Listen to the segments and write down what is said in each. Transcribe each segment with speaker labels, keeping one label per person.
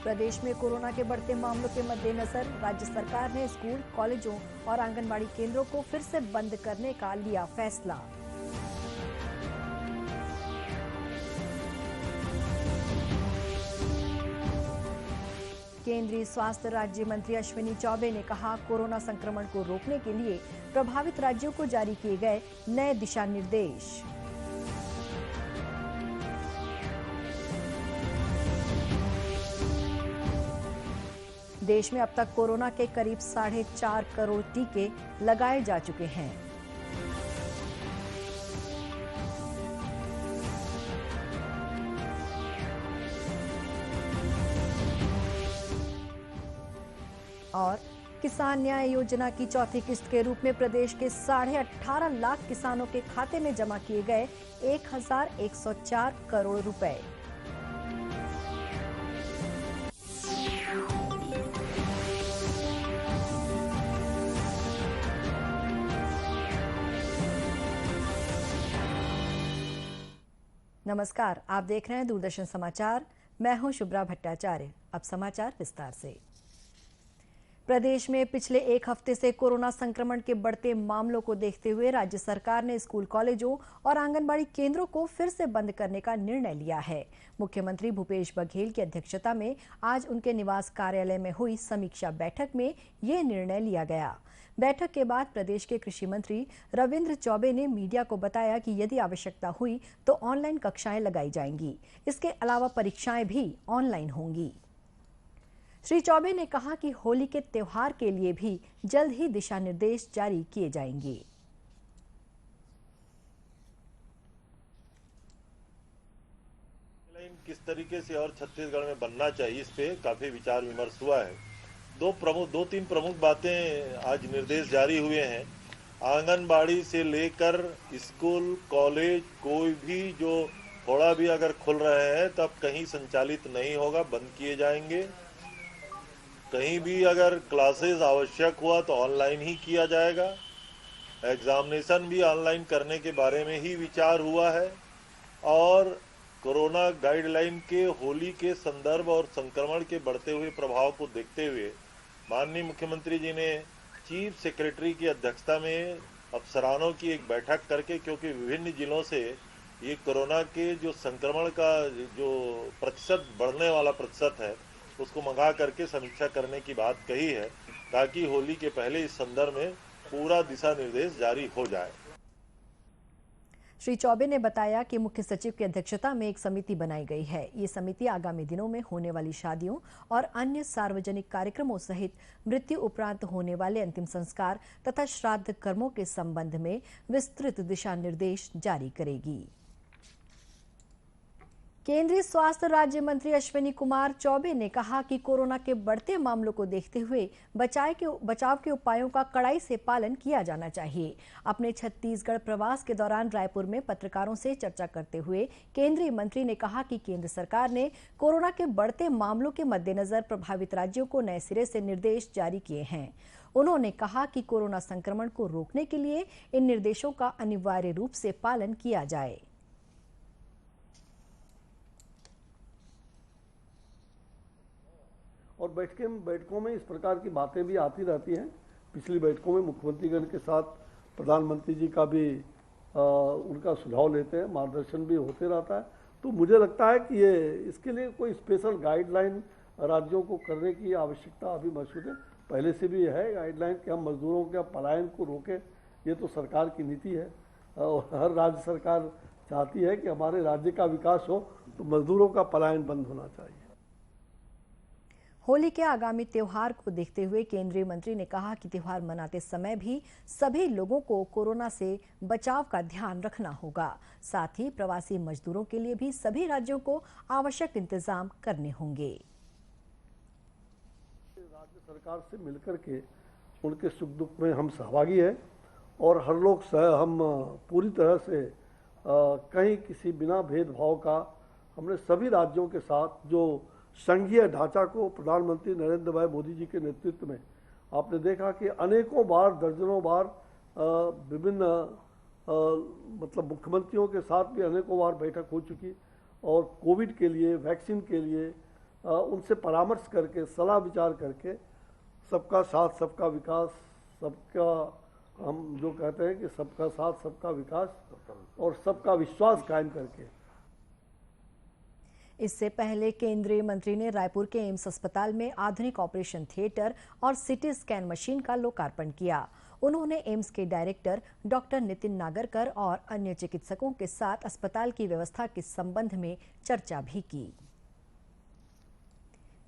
Speaker 1: प्रदेश में कोरोना के बढ़ते मामलों के मद्देनजर राज्य सरकार ने स्कूल, कॉलेजों और आंगनबाड़ी केंद्रों को फिर से बंद करने का लिया फैसला। केंद्रीय स्वास्थ्य राज्य मंत्री अश्विनी चौबे ने कहा, कोरोना संक्रमण को रोकने के लिए प्रभावित राज्यों को जारी किए गए नए दिशा निर्देश। देश में अब तक कोरोना के करीब 4.5 करोड़ टीके लगाए जा चुके हैं। और किसान न्याय योजना की चौथी किस्त के रूप में प्रदेश के 18.5 लाख किसानों के खाते में जमा किए गए 1104 करोड़ रुपए। नमस्कार, आप देख रहे हैं दूरदर्शन समाचार। मैं हूं शुभ्रा भट्टाचार्य। अब समाचार विस्तार से। प्रदेश में पिछले एक हफ्ते से कोरोना संक्रमण के बढ़ते मामलों को देखते हुए राज्य सरकार ने स्कूल, कॉलेजों और आंगनबाड़ी केंद्रों को फिर से बंद करने का निर्णय लिया है। मुख्यमंत्री भूपेश बघेल की अध्यक्षता में आज उनके निवास कार्यालय में हुई समीक्षा बैठक में ये निर्णय लिया गया। बैठक के बाद प्रदेश के कृषि मंत्री रविंद्र चौबे ने मीडिया को बताया कि यदि आवश्यकता हुई तो ऑनलाइन कक्षाएं लगाई जाएंगी। इसके अलावा परीक्षाएं भी ऑनलाइन होंगी। श्री चौबे ने कहा कि होली के त्योहार के लिए भी जल्द ही दिशा निर्देश जारी किए जाएंगे।
Speaker 2: किस तरीके से और छत्तीसगढ़ में बनना चाहिए, इस पे काफी विचार विमर्श हुआ है। दो तीन प्रमुख बातें आज निर्देश जारी हुए हैं। आंगनबाड़ी से लेकर स्कूल, कॉलेज, कोई भी जो थोड़ा भी अगर खुल रहे हैं तब कहीं संचालित नहीं होगा, बंद किए जाएंगे। कहीं भी अगर क्लासेस आवश्यक हुआ तो ऑनलाइन ही किया जाएगा। एग्जामिनेशन भी ऑनलाइन करने के बारे में ही विचार हुआ है। और कोरोना गाइडलाइन के होली के संदर्भ और संक्रमण के बढ़ते हुए प्रभाव को देखते हुए माननीय मुख्यमंत्री जी ने चीफ सेक्रेटरी की अध्यक्षता में अफसरानों की एक बैठक करके, क्योंकि विभिन्न जिलों से ये कोरोना के जो संक्रमण का जो प्रतिशत बढ़ने वाला प्रतिशत है उसको मंगा करके समीक्षा करने की बात कही है, ताकि होली के पहले इस संदर्भ में पूरा दिशा निर्देश जारी हो जाए।
Speaker 1: श्री चौबे ने बताया कि मुख्य सचिव की अध्यक्षता में एक समिति बनाई गई है। ये समिति आगामी दिनों में होने वाली शादियों और अन्य सार्वजनिक कार्यक्रमों सहित मृत्यु उपरांत होने वाले अंतिम संस्कार तथा श्राद्ध कर्मों के संबंध में विस्तृत दिशा निर्देश जारी करेगी। केंद्रीय स्वास्थ्य राज्य मंत्री अश्विनी कुमार चौबे ने कहा कि कोरोना के बढ़ते मामलों को देखते हुए बचाव के उपायों का कड़ाई से पालन किया जाना चाहिए। अपने छत्तीसगढ़ प्रवास के दौरान रायपुर में पत्रकारों से चर्चा करते हुए केंद्रीय मंत्री ने कहा कि केंद्र सरकार ने कोरोना के बढ़ते मामलों के मद्देनजर प्रभावित राज्यों को नए सिरे से निर्देश जारी किए हैं। उन्होंने कहा कि कोरोना संक्रमण को रोकने के लिए इन निर्देशों का अनिवार्य रूप से पालन किया जाए।
Speaker 3: और बैठकों में इस प्रकार की बातें भी आती रहती हैं। पिछली बैठकों में मुख्यमंत्रीगण के साथ प्रधानमंत्री जी का भी उनका सुझाव लेते हैं, मार्गदर्शन भी होते रहता है। तो मुझे लगता है कि ये इसके लिए कोई स्पेशल गाइडलाइन राज्यों को करने की आवश्यकता अभी महसूस है। पहले से भी है गाइडलाइन कि हम मजदूरों के पलायन को रोकें। ये तो सरकार की नीति है और हर राज्य सरकार चाहती है कि हमारे राज्य का विकास हो, तो मजदूरों का पलायन बंद होना चाहिए।
Speaker 1: होली के आगामी त्योहार को देखते हुए केंद्रीय मंत्री ने कहा कि त्योहार मनाते समय भी सभी लोगों को कोरोना से बचाव का ध्यान रखना होगा। साथ ही प्रवासी मजदूरों के लिए भी सभी राज्यों को आवश्यक इंतजाम करने होंगे।
Speaker 3: राज्य सरकार से मिलकर के उनके सुख दुख में हम सहभागी हैं और हर लोग हम पूरी तरह से कहीं किसी बिना भेदभाव का हमने सभी राज्यों के साथ जो संघीय ढांचा को प्रधानमंत्री नरेंद्र भाई मोदी जी के नेतृत्व में आपने देखा कि अनेकों बार, दर्जनों बार विभिन्न मतलब मुख्यमंत्रियों के साथ भी अनेकों बार बैठक हो चुकी और कोविड के लिए, वैक्सीन के लिए उनसे परामर्श करके, सलाह विचार करके, सबका साथ सबका विकास, सबका, हम जो कहते हैं कि सबका साथ सबका विकास और सबका विश्वास कायम करके।
Speaker 1: इससे पहले केंद्रीय मंत्री ने रायपुर के एम्स अस्पताल में आधुनिक ऑपरेशन थिएटर और सीटी स्कैन मशीन का लोकार्पण किया। उन्होंने एम्स के डायरेक्टर डॉक्टर नितिन नागरकर और अन्य चिकित्सकों के साथ अस्पताल की व्यवस्था के संबंध में चर्चा भी की।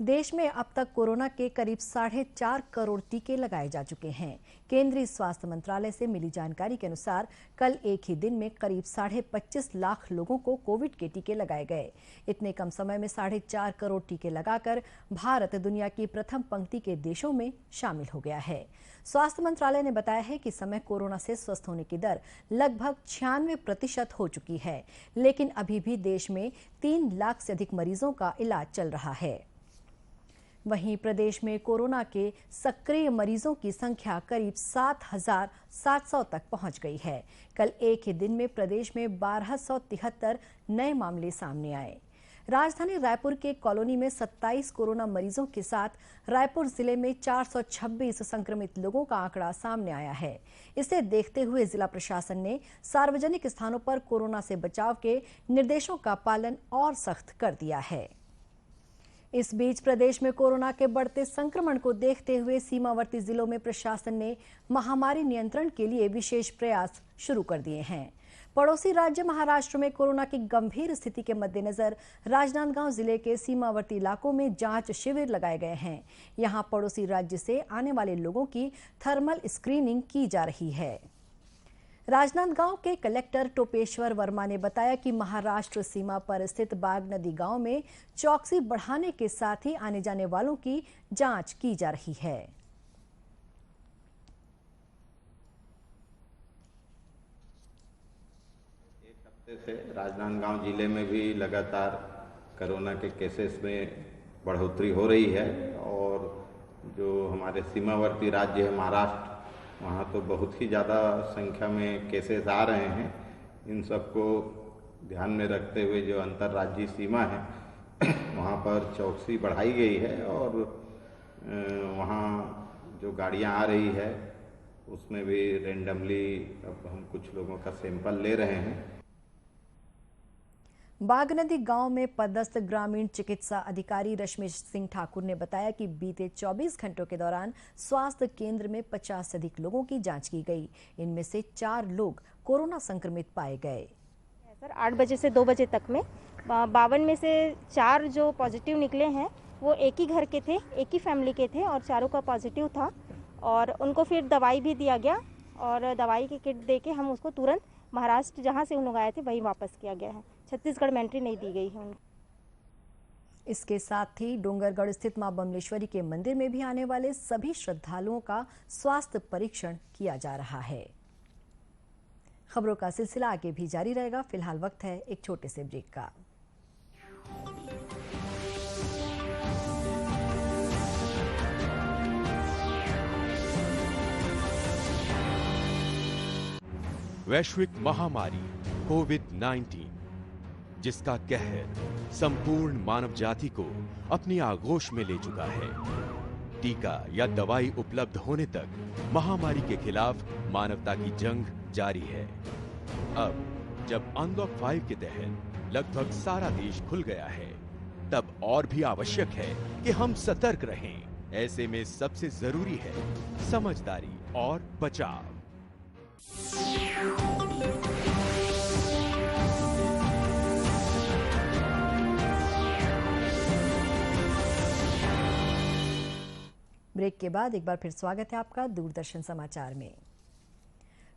Speaker 1: देश में अब तक कोरोना के करीब 4.5 करोड़ टीके लगाए जा चुके हैं। केंद्रीय स्वास्थ्य मंत्रालय से मिली जानकारी के अनुसार कल एक ही दिन में करीब 25.5 लाख लोगों को कोविड के टीके लगाए गए। इतने कम समय में 4.5 करोड़ टीके लगाकर भारत दुनिया की प्रथम पंक्ति के देशों में शामिल हो गया है। स्वास्थ्य मंत्रालय ने बताया है कि इस समय कोरोना से स्वस्थ होने की दर लगभग 96% हो चुकी है, लेकिन अभी भी देश में 3 लाख से अधिक मरीजों का इलाज चल रहा है। वहीं प्रदेश में कोरोना के सक्रिय मरीजों की संख्या करीब 7,700 तक पहुंच गई है। कल एक ही दिन में प्रदेश में 1273 नए मामले सामने आए। राजधानी रायपुर के कॉलोनी में 27 कोरोना मरीजों के साथ रायपुर जिले में 426 संक्रमित लोगों का आंकड़ा सामने आया है। इसे देखते हुए जिला प्रशासन ने सार्वजनिक स्थानों पर कोरोना से बचाव के निर्देशों का पालन और सख्त कर दिया है। इस बीच प्रदेश में कोरोना के बढ़ते संक्रमण को देखते हुए सीमावर्ती जिलों में प्रशासन ने महामारी नियंत्रण के लिए विशेष प्रयास शुरू कर दिए हैं। पड़ोसी राज्य महाराष्ट्र में कोरोना की गंभीर स्थिति के मद्देनजर राजनांदगांव जिले के सीमावर्ती इलाकों में जांच शिविर लगाए गए हैं। यहां पड़ोसी राज्य से आने वाले लोगों की थर्मल स्क्रीनिंग की जा रही है। राजनांदगांव के कलेक्टर टोपेश्वर वर्मा ने बताया कि महाराष्ट्र सीमा पर स्थित बाग नदी गांव में चौकसी बढ़ाने के साथ ही आने जाने वालों की जांच की जा रही है।
Speaker 4: एक हफ्ते से राजनांदगांव जिले में भी लगातार कोरोना के केसेस में बढ़ोतरी हो रही है और जो हमारे सीमावर्ती राज्य है महाराष्ट्र, वहाँ तो बहुत ही ज़्यादा संख्या में केसेस आ रहे हैं। इन सबको ध्यान में रखते हुए जो अंतर्राज्यीय सीमा है वहाँ पर चौकसी बढ़ाई गई है और वहाँ जो गाड़ियाँ आ रही है उसमें भी रेंडमली अब हम कुछ लोगों का सैंपल ले रहे हैं।
Speaker 1: बागनदी गांव में पदस्थ ग्रामीण चिकित्सा अधिकारी रश्मिश सिंह ठाकुर ने बताया कि बीते 24 घंटों के दौरान स्वास्थ्य केंद्र में 50 से अधिक लोगों की जांच की गई। इनमें से 4 लोग कोरोना संक्रमित पाए गए।
Speaker 5: सर 8 बजे से 2 बजे तक में 52 में से 4 जो पॉजिटिव निकले हैं वो एक ही घर के थे, एक ही फैमिली के थे और चारों का पॉजिटिव था और उनको फिर दवाई भी दिया गया और दवाई की किट देके हम उसको तुरंत महाराष्ट्र जहाँ से उन लोग आए थे वहीं वापस किया गया है। छत्तीसगढ़ में एंट्री नहीं दी गई है उनको।
Speaker 1: इसके साथ ही डोंगरगढ़ स्थित मां बमलेश्वरी के मंदिर में भी आने वाले सभी श्रद्धालुओं का स्वास्थ्य परीक्षण किया जा रहा है। खबरों का सिलसिला आगे भी जारी रहेगा। फिलहाल वक्त है एक छोटे से ब्रेक का।
Speaker 6: वैश्विक महामारी कोविड-19 जिसका कहर संपूर्ण मानव जाति को अपनी आगोश में ले चुका है। टीका या दवाई उपलब्ध होने तक महामारी के खिलाफ मानवता की जंग जारी है। अब जब अनलॉक 5 के तहत लगभग सारा देश खुल गया है, तब और भी आवश्यक है कि हम सतर्क रहें। ऐसे में सबसे जरूरी है समझदारी और बचाव।
Speaker 1: ब्रेक के बाद एक बार फिर स्वागत है आपका दूरदर्शन समाचार में।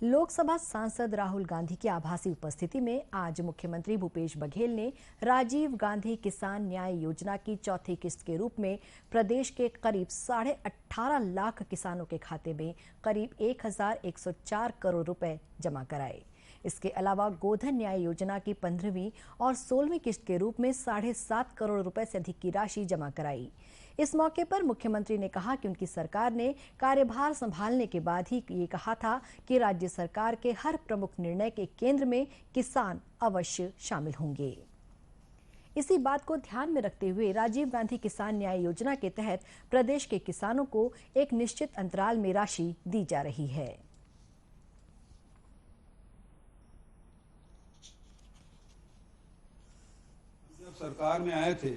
Speaker 1: लोकसभा सांसद राहुल गांधी की आभासी उपस्थिति में आज मुख्यमंत्री भूपेश बघेल ने राजीव गांधी किसान न्याय योजना की चौथी किस्त के रूप में प्रदेश के करीब 18.5 लाख किसानों के खाते में करीब 1,104 करोड़ रुपए जमा कराए। इसके अलावा गोधन न्याय योजना की 15वीं और 16वीं किस्त के रूप में 7.5 करोड़ रुपए से अधिक की राशि जमा कराई। इस मौके पर मुख्यमंत्री ने कहा कि उनकी सरकार ने कार्यभार संभालने के बाद ही ये कहा था कि राज्य सरकार के हर प्रमुख निर्णय के केंद्र में किसान अवश्य शामिल होंगे। इसी बात को ध्यान में रखते हुए राजीव गांधी किसान न्याय योजना के तहत प्रदेश के किसानों को एक निश्चित अंतराल में राशि दी जा रही है।
Speaker 7: जब सरकार में आए थे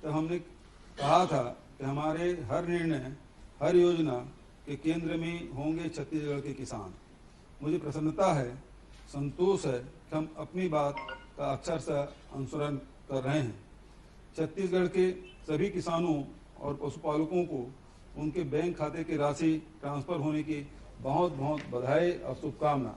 Speaker 7: तो हमने कहा था कि हमारे हर निर्णय, हर योजना के केंद्र में होंगे छत्तीसगढ़ के किसान। मुझे प्रसन्नता है, संतोष है कि हम अपनी बात का अक्षरशः अनुसरण कर रहे हैं। छत्तीसगढ़ के सभी किसानों और पशुपालकों को उनके बैंक खाते की राशि ट्रांसफर होने की बहुत बहुत बधाई और शुभकामना।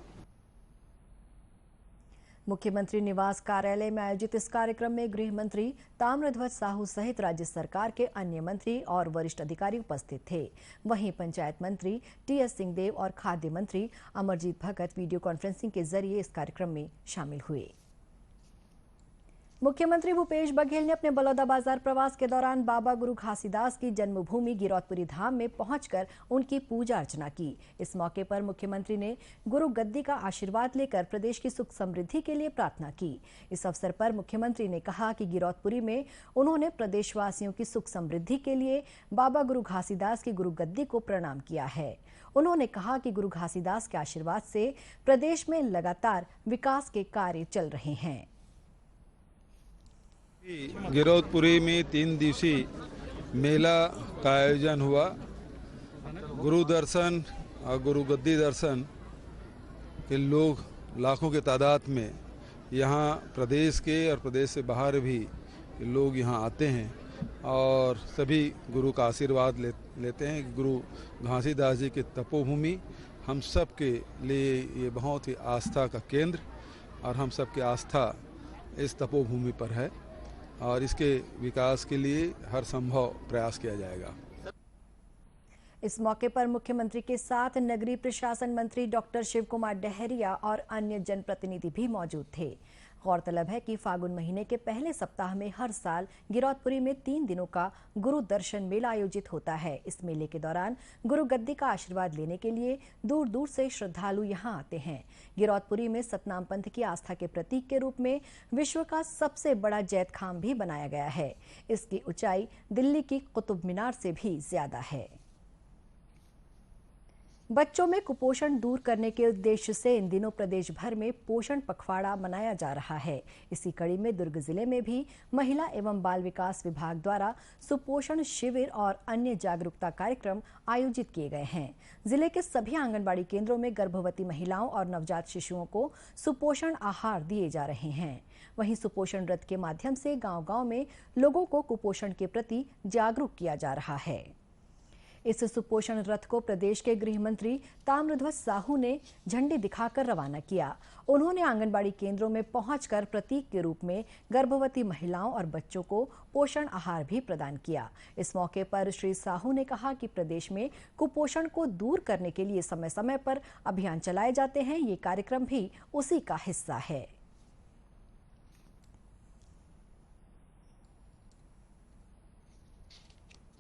Speaker 1: मुख्यमंत्री निवास कार्यालय में आयोजित इस कार्यक्रम में गृह मंत्री ताम्रध्वज साहू सहित राज्य सरकार के अन्य मंत्री और वरिष्ठ अधिकारी उपस्थित थे। वहीं पंचायत मंत्री टीएस सिंहदेव और खाद्य मंत्री अमरजीत भगत वीडियो कॉन्फ्रेंसिंग के जरिए इस कार्यक्रम में शामिल हुए। मुख्यमंत्री भूपेश बघेल ने अपने बलौदाबाजार प्रवास के दौरान बाबा गुरु घासीदास की जन्मभूमि गिरौदपुरी धाम में पहुंचकर उनकी पूजा अर्चना की। इस मौके पर मुख्यमंत्री ने गुरु गद्दी का आशीर्वाद लेकर प्रदेश की सुख समृद्धि के लिए प्रार्थना की। इस अवसर पर मुख्यमंत्री ने कहा कि गिरौदपुरी में उन्होंने प्रदेशवासियों की सुख समृद्धि के लिए बाबा गुरु घासीदास की गुरु गद्दी को प्रणाम किया है। उन्होंने कहा कि गुरु घासीदास के आशीर्वाद से प्रदेश में लगातार विकास के कार्य चल रहे हैं।
Speaker 7: गिरौदपुरी में 3 दिवसीय मेला का आयोजन हुआ। गुरु दर्शन और गुरु गद्दी दर्शन के लोग लाखों के तादाद में यहाँ प्रदेश के और प्रदेश से बाहर भी लोग यहाँ आते हैं और सभी गुरु का आशीर्वाद लेते हैं। गुरु घासीदास जी की तपोभूमि हम सब के लिए ये बहुत ही आस्था का केंद्र और हम सब की आस्था इस तपोभूमि पर है और इसके विकास के लिए हर संभव प्रयास किया जाएगा।
Speaker 1: इस मौके पर मुख्यमंत्री के साथ नगरीय प्रशासन मंत्री डॉक्टर शिव कुमार डहरिया और अन्य जनप्रतिनिधि भी मौजूद थे। गौरतलब है कि फागुन महीने के पहले सप्ताह में हर साल गिरौदपुरी में 3 दिनों का गुरु दर्शन मेला आयोजित होता है। इस मेले के दौरान गुरु गद्दी का आशीर्वाद लेने के लिए दूर दूर से श्रद्धालु यहां आते हैं। गिरौदपुरी में सतनाम पंथ की आस्था के प्रतीक के रूप में विश्व का सबसे बड़ा जैत खाम भी बनाया गया है। इसकी ऊंचाई दिल्ली की कुतुब मीनार से भी ज्यादा है। बच्चों में कुपोषण दूर करने के उद्देश्य से इन दिनों प्रदेश भर में पोषण पखवाड़ा मनाया जा रहा है। इसी कड़ी में दुर्ग जिले में भी महिला एवं बाल विकास विभाग द्वारा सुपोषण शिविर और अन्य जागरूकता कार्यक्रम आयोजित किए गए हैं। जिले के सभी आंगनबाड़ी केंद्रों में गर्भवती महिलाओं और नवजात शिशुओं को सुपोषण आहार दिए जा रहे हैं। वहीं सुपोषण रथ के माध्यम से गांव-गांव में लोगों को कुपोषण के प्रति जागरूक किया जा रहा है। इस सुपोषण रथ को प्रदेश के गृह मंत्री ताम्रध्वज साहू ने झंडी दिखाकर रवाना किया। उन्होंने आंगनबाड़ी केंद्रों में पहुंचकर प्रतीक के रूप में गर्भवती महिलाओं और बच्चों को पोषण आहार भी प्रदान किया। इस मौके पर श्री साहू ने कहा कि प्रदेश में कुपोषण को दूर करने के लिए समय समय पर अभियान चलाए जाते हैं। ये कार्यक्रम भी उसी का हिस्सा है।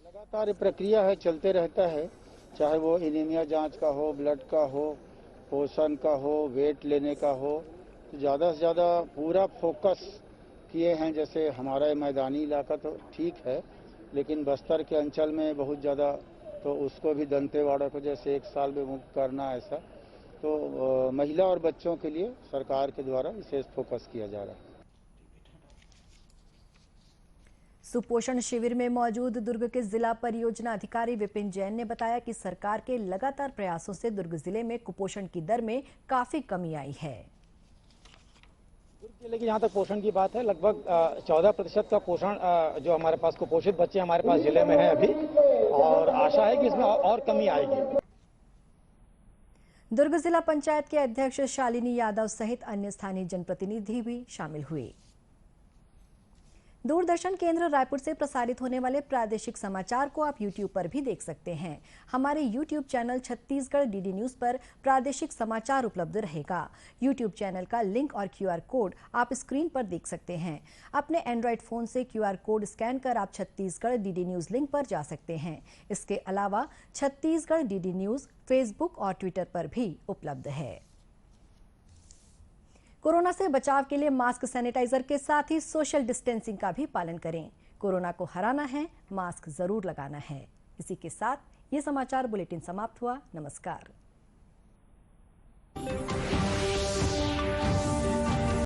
Speaker 8: लगातार प्रक्रिया है, चलते रहता है, चाहे वो एनीमिया जांच का हो, ब्लड का हो, पोषण का हो, वेट लेने का हो। तो ज़्यादा से ज़्यादा पूरा फोकस किए हैं। जैसे हमारा मैदानी इलाका तो ठीक है, लेकिन बस्तर के अंचल में बहुत ज़्यादा, तो उसको भी दंतेवाड़ा को जैसे 1 साल में मुक्त करना, ऐसा तो महिला और बच्चों के लिए सरकार के द्वारा विशेष फोकस किया जा रहा है।
Speaker 1: सुपोषण शिविर में मौजूद दुर्ग के जिला परियोजना अधिकारी विपिन जैन ने बताया कि सरकार के लगातार प्रयासों से दुर्ग जिले में कुपोषण की दर में काफी कमी आई है।
Speaker 9: दुर्ग जिले की जहाँ तक पोषण की बात है, लगभग 14% का पोषण जो हमारे पास कुपोषित बच्चे हमारे पास जिले में है अभी, और आशा है कि इसमें और कमी आएगी।
Speaker 1: दुर्ग जिला पंचायत के अध्यक्ष शालिनी यादव सहित अन्य स्थानीय जनप्रतिनिधि भी शामिल हुए। दूरदर्शन केंद्र रायपुर से प्रसारित होने वाले प्रादेशिक समाचार को आप YouTube पर भी देख सकते हैं। हमारे YouTube channel Chhattisgarh DD news पर प्रादेशिक समाचार उपलब्ध रहेगा। YouTube चैनल का लिंक और QR कोड आप स्क्रीन पर देख सकते हैं। अपने एंड्रॉइड फोन से QR कोड स्कैन कर आप छत्तीसगढ़ डीडी न्यूज लिंक पर जा सकते हैं। इसके अलावा छत्तीसगढ़ डीडी न्यूज फेसबुक और ट्विटर पर भी उपलब्ध है। कोरोना से बचाव के लिए मास्क, सैनिटाइजर के साथ ही सोशल डिस्टेंसिंग का भी पालन करें। कोरोना को हराना है, मास्क जरूर लगाना है। इसी के साथ ये समाचार बुलेटिन समाप्त हुआ। नमस्कार।